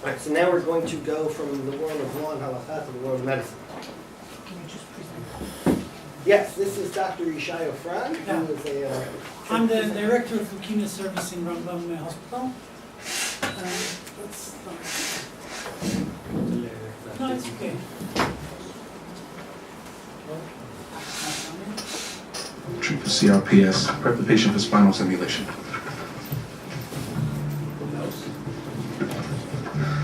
All right, so now we're going to go from the world of law and halacha to the world of medicine. Can you just present? Yes, this is Dr. Yishai Ofran, who is a... I'm the director of leukemia service in Rambam Hospital. Let's start. No, it's okay. Treat for CRPS, prep the patient for spinal stimulation.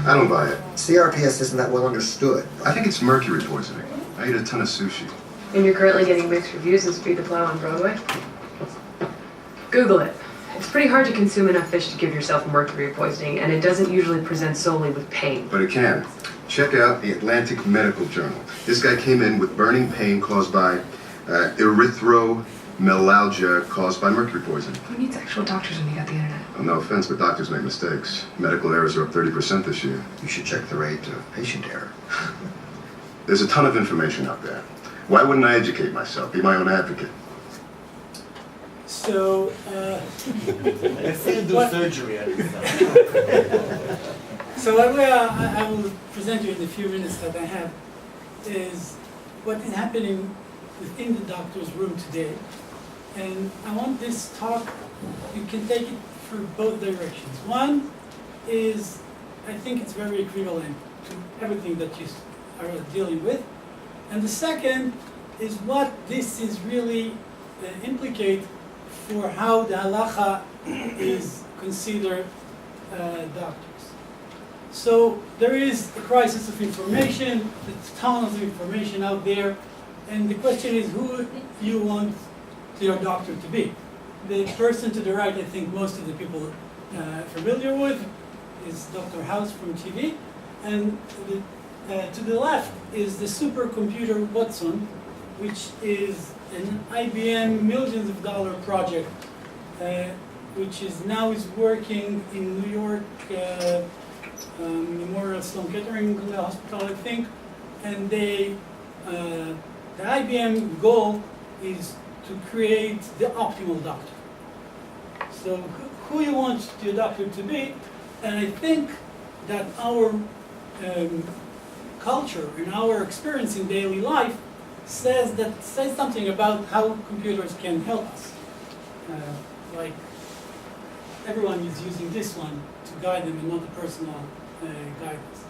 I don't buy it. CRPS isn't that well understood. I think it's mercury poisoning. I ate a ton of sushi. And you're currently getting mixed reviews of Speed the Plow on Broadway? Google it. It's pretty hard to consume enough fish to give yourself mercury poisoning, and it doesn't usually present solely with pain. But it can. Check out the Atlantic Medical Journal. This guy came in with burning pain caused by erythromelalgia caused by mercury poisoning. Who needs actual doctors when you got the internet? Well, no offense, but doctors make mistakes. Medical errors are up 30% this year. You should check the rate of patient error. There's a ton of information out there. Why wouldn't I educate myself, be my own advocate? So, Let's say do surgery at this time. so what I will present you in the few minutes that I have is what is happening within the doctor's room today. And I want this talk, you can take it for both directions. One is, I think it's very equivalent to everything that you are dealing with. And the second is what this is really implicate for how the halacha is considered doctors. So there is a crisis of information, there's tons of information out there, and the question is who you want your doctor to be. The person to the right, I think most of the people are familiar with, is Dr. House from TV, and to the left is the supercomputer Watson, which is an IBM millions of dollar project, which is now working in New York Memorial Sloan Kettering Hospital, I think, and the IBM goal is to create the optimal doctor. So who you want your doctor to be, and I think that our culture and our experience in daily life says something about how computers can help us. Like everyone is using this one to guide them and not a personal guidance.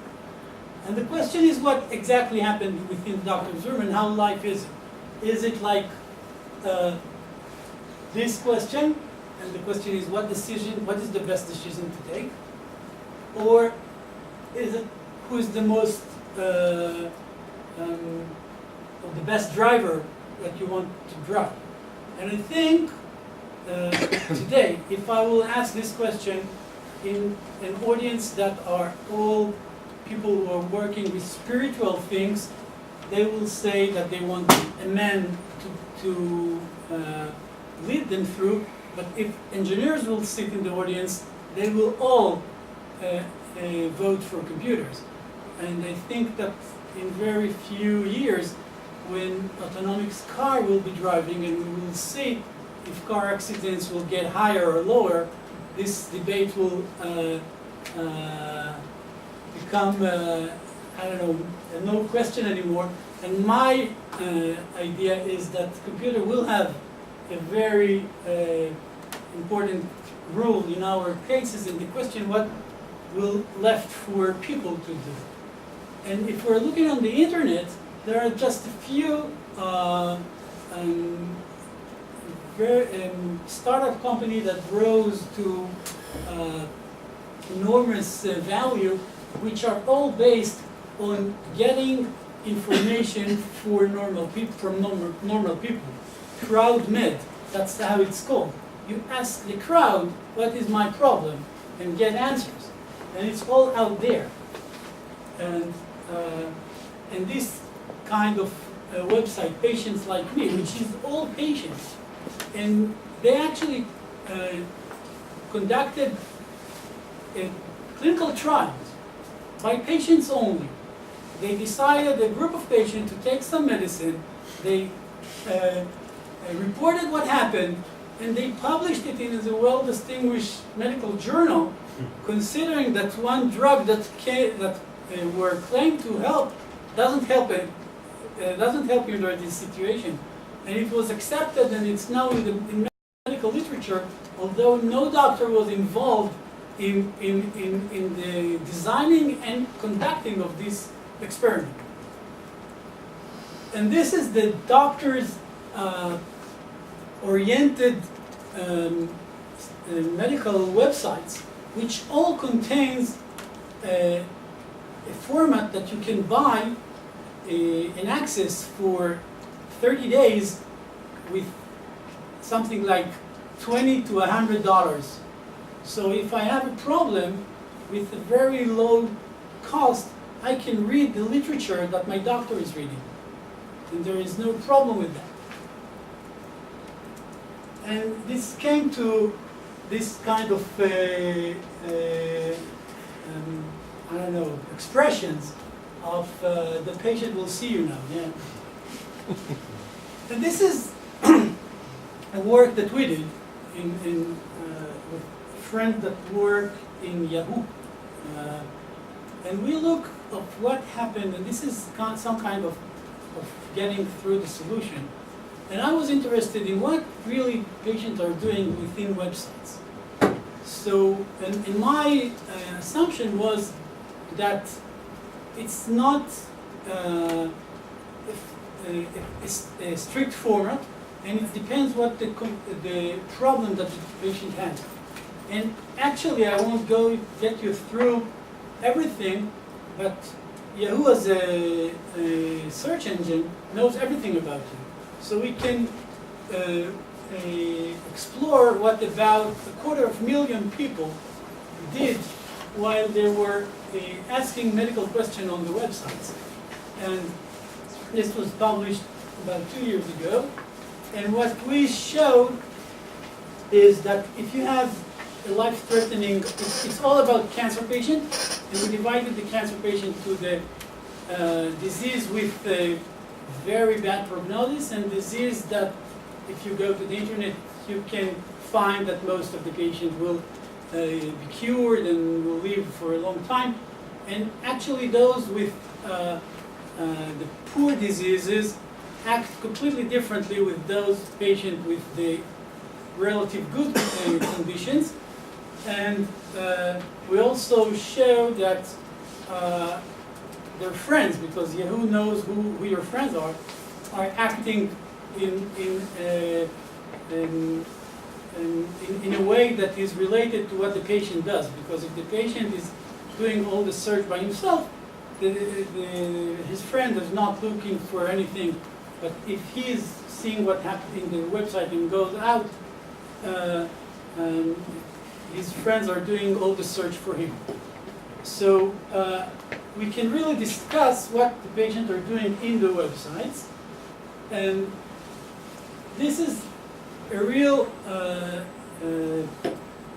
And the question is what exactly happened within the doctor's room and how life is it? Is it like this question, and the question is what is the best decision to take? Or is it who's the most the best driver that you want to drive? And I think today, if I will ask this question in an audience that are all people who are working with spiritual things, they will say that they want a man to lead them through. But if engineers will sit in the audience, they will all vote for computers. And I think that in very few years, when autonomous car will be driving and we will see if car accidents will get higher or lower, this debate will become, no question anymore. And my idea is that the computer will have a very important role in our cases, and the question what will left for people to do. And if we're looking on the internet, there are just a few startup company that rose to enormous value, which are all based on getting information for normal people from normal people. CrowdMed, that's how it's called. You ask the crowd, what is my problem, and get answers, and it's all out there. And this kind of website, Patients Like Me, which is all patients, and they actually conducted clinical trials by patients only. They decided a group of patients to take some medicine, they reported what happened, and they published it in a well-distinguished medical journal considering that one drug that were claimed to help doesn't help you in this situation, and it was accepted, and it's now in medical literature, although no doctor was involved in the designing and conducting of this experiment. And this is the doctor's oriented medical websites, which all contains a format that you can buy an access for 30 days with something like $20 to $100. So if I have a problem with a very low cost, I can read the literature that my doctor is reading. And there is no problem with that. And this came to this kind of, I don't know, expressions of the patient will see you now. Yeah. And this is a work that we did with friends that work in Yahoo. And we look at what happened, and this is some kind of getting through the solution. And I was interested in what really patients are doing within websites. So, and my assumption was that it's not a strict format, and it depends what the problem that the patient has. And actually, I won't get you through everything, but Yahoo as a search engine knows everything about you. So we can explore what about 250,000 people did while they were asking medical questions on the websites. And this was published about 2 years ago. And what we showed is that if you have a life-threatening, it's all about cancer patient, and we divided the cancer patient to the disease with a very bad prognosis and disease that if you go to the internet you can find that most of the patients will be cured and will live for a long time. And actually those with the poor diseases act completely differently with those patients with the relative good conditions. And we also show that their friends, because Yahoo knows who your friends are acting in a way that is related to what the patient does. Because if the patient is doing all the search by himself, his friend is not looking for anything. But if he is seeing what happened in the website and goes out, his friends are doing all the search for him. So we can really discuss what the patients are doing in the websites. And this is a real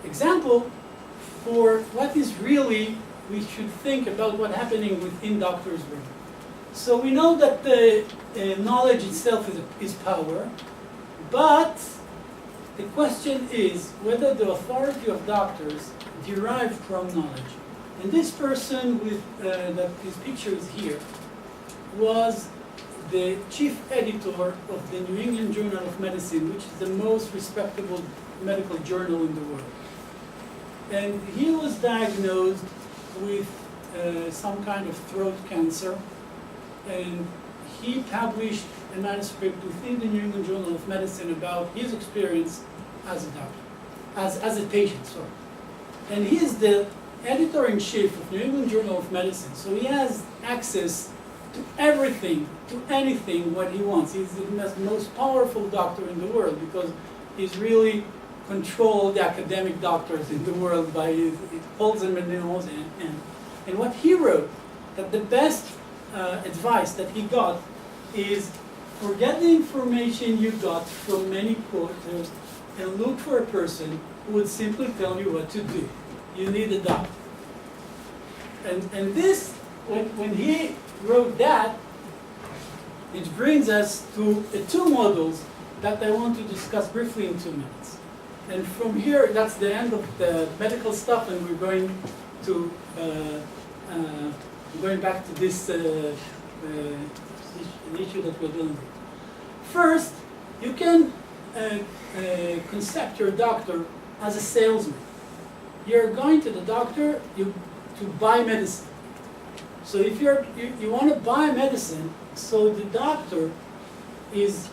example for what is really we should think about what's happening within doctors' room. So we know that the knowledge itself is power, but the question is whether the authority of doctors derive from knowledge. And this person with that his picture is here was the chief editor of the New England Journal of Medicine, which is the most respectable medical journal in the world. And he was diagnosed with some kind of throat cancer, and he published a manuscript within the New England Journal of Medicine about his experience as a doctor, as a patient, sorry. And he is the editor-in-chief of New England Journal of Medicine, so he has access to everything, to anything what he wants. He's the most powerful doctor in the world because he's really controlled the academic doctors in the world by he holds them in the nose. And what he wrote, that the best advice that he got is forget the information you got from many quotes and look for a person who would simply tell you what to do. You need a doctor. And this, when he wrote that, it brings us to two models that I want to discuss briefly in 2 minutes. And from here, that's the end of the medical stuff, and we're going to going back to this the issue that we're dealing with. First, you can concept your doctor as a salesman. You're going to the doctor to buy medicine. So if you want to buy medicine, so the doctor is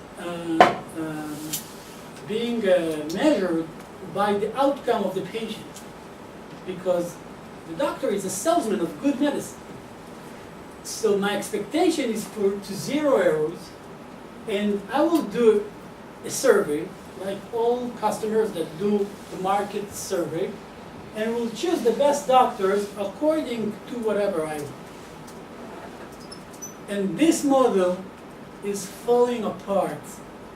being measured by the outcome of the patient, because the doctor is a salesman of good medicine. So my expectation is to zero errors, and I will do a survey, like all customers that do the market survey, and will choose the best doctors according to whatever I want. And this model is falling apart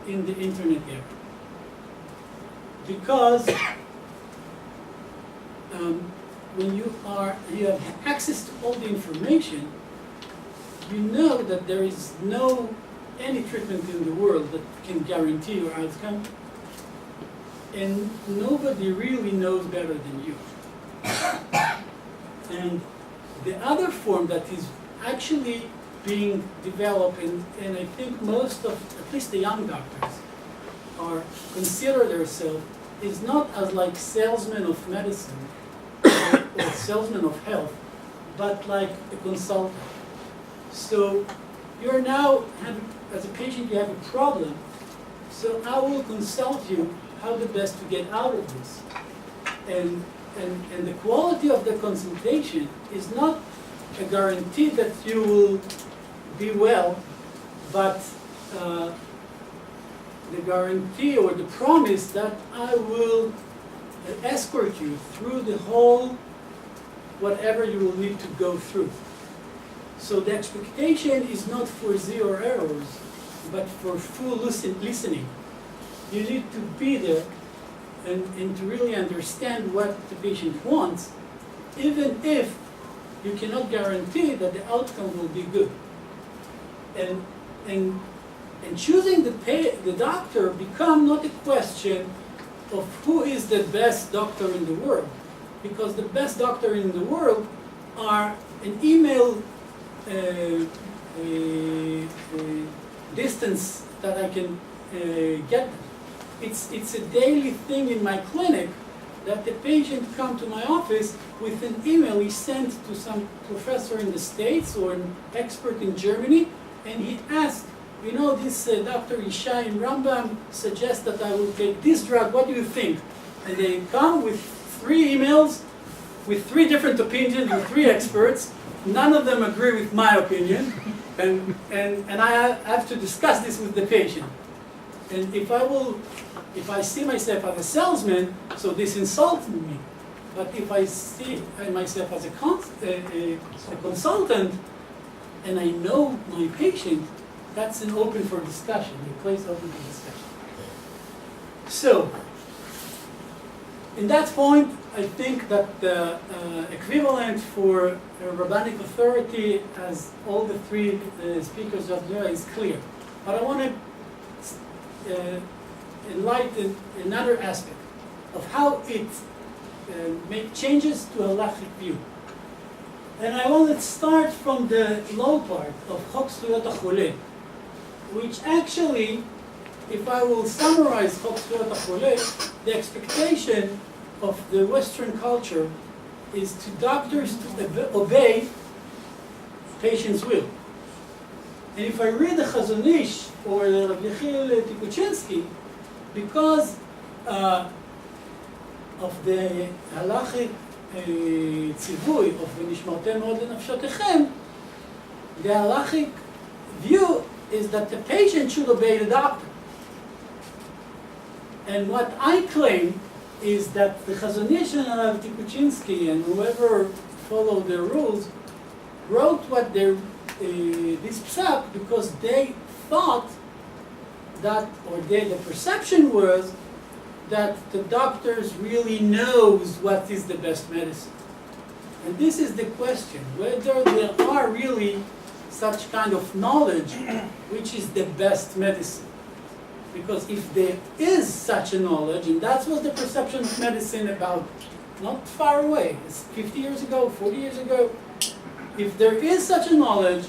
in the internet era. Because when you have access to all the information, you know that there is any treatment in the world that can guarantee your outcome, and nobody really knows better than you. And the other form that is actually being developed, and I think most of, at least the young doctors, consider themselves, is not as like salesmen of medicine or salesmen of health, but like a consultant. So you're now, as a patient, you have a problem, so I will consult you how the best to get out of this. And the quality of the consultation is not a guarantee that you will be well, but the guarantee or the promise that I will escort you through the whole, whatever you will need to go through. So the expectation is not for zero errors, but for full listening. You need to be there and to really understand what the patient wants, even if you cannot guarantee that the outcome will be good. And choosing the doctor become not a question of who is the best doctor in the world, because the best doctor in the world are an email distance that I can get them. It's a daily thing in my clinic that the patient come to my office with an email he sent to some professor in the States or an expert in Germany, and he asked, you know, this Dr. Ishai in Rambam suggests that I will take this drug, what do you think? And they come with 3 emails, with 3 different opinions, with 3 experts. None of them agree with my opinion, and I have to discuss this with the patient. And if I see myself as a salesman, so this insults me. But if I see myself as a consultant, and I know my patient, that's an open for discussion, a place open for discussion. So, in that point, I think that the equivalent for rabbinic authority, as all the 3 speakers just do, is clear. But I want to enlighten another aspect of how it make changes to halachic view. And I want to start from the low part of Chok Zkuyot HaCholeh, which actually, if I will summarize Chok Zkuyot HaCholeh, the expectation of the Western culture is to doctors to obey patient's will. And if I read the Chazon Ish or the Rav Yechiel Tikuchinsky, because of the halachic tzivui of v'nishmartem od lenafshotechem, the halachic view is that the patient should obey the doctor. And what I claim is that the Chazon Ish and Rav Tikuchinsky and whoever followed their rules wrote what this psak because they thought that, or the perception was that the doctors really knows what is the best medicine. And this is the question, whether there are really such kind of knowledge which is the best medicine. Because if there is such a knowledge, and that was the perception of medicine about not far away, it's 50 years ago, 40 years ago, if there is such a knowledge,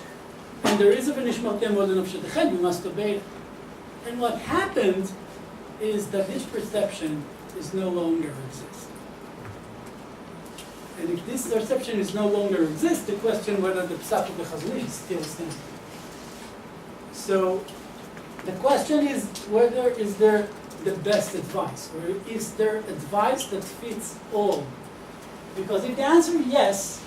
and there is a ונשמרתם מאוד לנפשותיכם, you must obey it. And what happened is that this perception is no longer exists. And if this perception is no longer exists, the question whether the psak of the Chazon Ish is still standing. So the question is whether is there the best advice, or is there advice that fits all? Because if the answer is yes,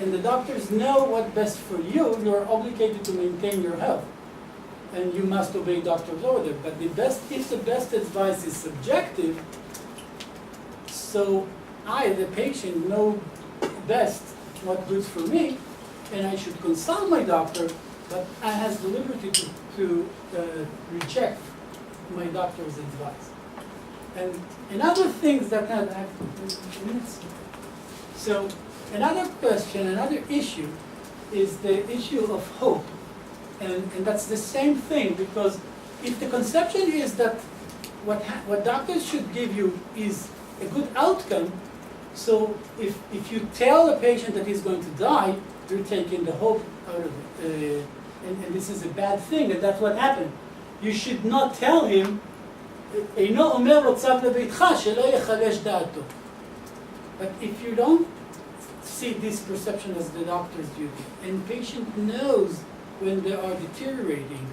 and the doctors know what's best for you, you are obligated to maintain your health. And you must obey doctor's order. But if the best advice is subjective, so I, the patient, know best what's good for me, and I should consult my doctor, but I have the liberty to reject my doctor's advice. And another thing that I have minutes. So another question, another issue is the issue of hope. And that's the same thing, because if the conception is that what doctors should give you is a good outcome, so if you tell a patient that he's going to die, you're taking the hope out of it. And this is a bad thing, and that's what happened. You should not tell him, אינו אומר לו צו לביתך שלא יחלש דעתו. But if you don't see this perception as the doctor's duty, and the patient knows when they are deteriorating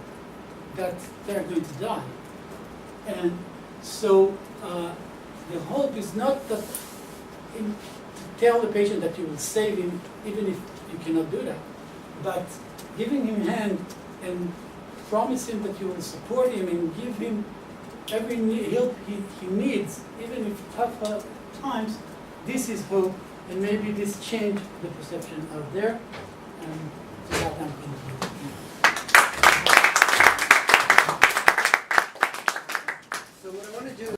that they're going to die. And so the hope is not that to tell the patient that you will save him, even if you cannot do that, but giving him a hand and promise him that you will support him and give him every help he needs, even if tough times. This is hope, and maybe this changed the perception out there. And